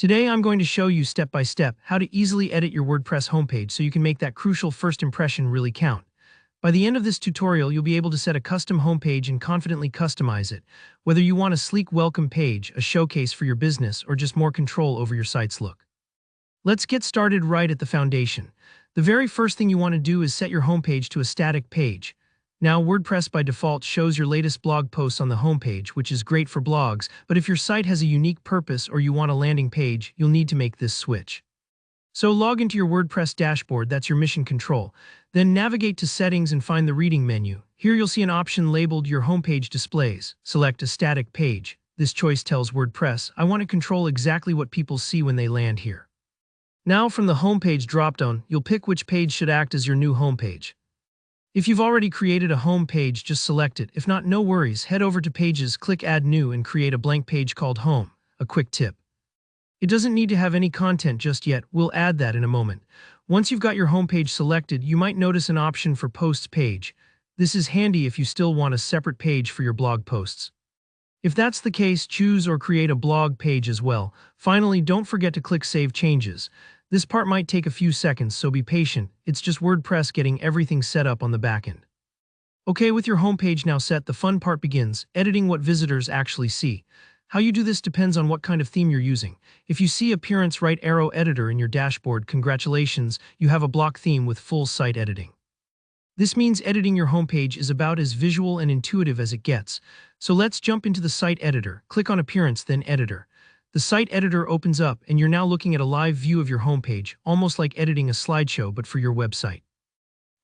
Today I'm going to show you step by step how to easily edit your WordPress homepage so you can make that crucial first impression really count. By the end of this tutorial, you'll be able to set a custom homepage and confidently customize it, whether you want a sleek welcome page, a showcase for your business, or just more control over your site's look. Let's get started right at the foundation. The very first thing you want to do is set your homepage to a static page. Now, WordPress by default shows your latest blog posts on the homepage, which is great for blogs, but if your site has a unique purpose or you want a landing page, you'll need to make this switch. So log into your WordPress dashboard, that's your mission control. Then navigate to Settings and find the Reading menu. Here you'll see an option labeled Your Homepage Displays. Select a static page. This choice tells WordPress, I want to control exactly what people see when they land here. Now from the Homepage dropdown, you'll pick which page should act as your new homepage. If you've already created a home page, just select it. If not, no worries. Head over to Pages, click Add New, and create a blank page called Home. A quick tip. It doesn't need to have any content just yet. We'll add that in a moment. Once you've got your homepage selected, you might notice an option for Posts page. This is handy if you still want a separate page for your blog posts. If that's the case, choose or create a blog page as well. Finally, don't forget to click Save Changes. This part might take a few seconds, so be patient. It's just WordPress getting everything set up on the backend. Okay, with your homepage now set, the fun part begins, editing what visitors actually see. How you do this depends on what kind of theme you're using. If you see Appearance Right Arrow Editor in your dashboard, congratulations, you have a block theme with full site editing. This means editing your homepage is about as visual and intuitive as it gets. So let's jump into the site editor. Click on Appearance, then Editor. The site editor opens up, and you're now looking at a live view of your homepage, almost like editing a slideshow but for your website.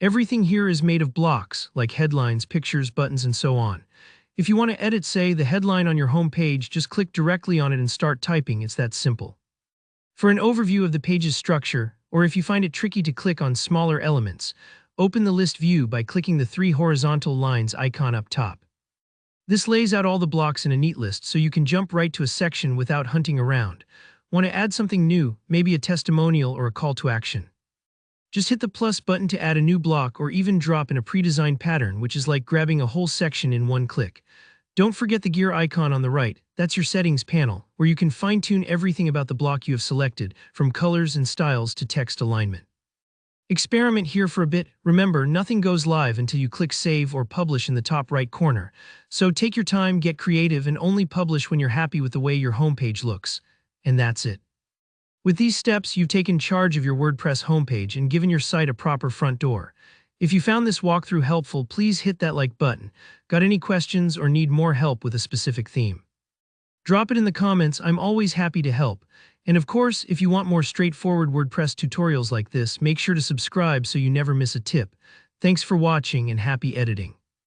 Everything here is made of blocks, like headlines, pictures, buttons, and so on. If you want to edit, say, the headline on your homepage, just click directly on it and start typing. It's that simple. For an overview of the page's structure, or if you find it tricky to click on smaller elements, open the list view by clicking the 3 horizontal lines icon up top. This lays out all the blocks in a neat list so you can jump right to a section without hunting around. Want to add something new, maybe a testimonial or a call to action? Just hit the plus button to add a new block or even drop in a pre-designed pattern, which is like grabbing a whole section in one click. Don't forget the gear icon on the right. That's your settings panel, where you can fine-tune everything about the block you have selected, from colors and styles to text alignment. Experiment here for a bit. Remember, nothing goes live until you click Save or Publish in the top right corner. So take your time, get creative, and only publish when you're happy with the way your homepage looks. And that's it. With these steps, you've taken charge of your WordPress homepage and given your site a proper front door. If you found this walkthrough helpful, please hit that like button. Got any questions or need more help with a specific theme? Drop it in the comments. I'm always happy to help. And of course, if you want more straightforward WordPress tutorials like this, make sure to subscribe so you never miss a tip. Thanks for watching and happy editing.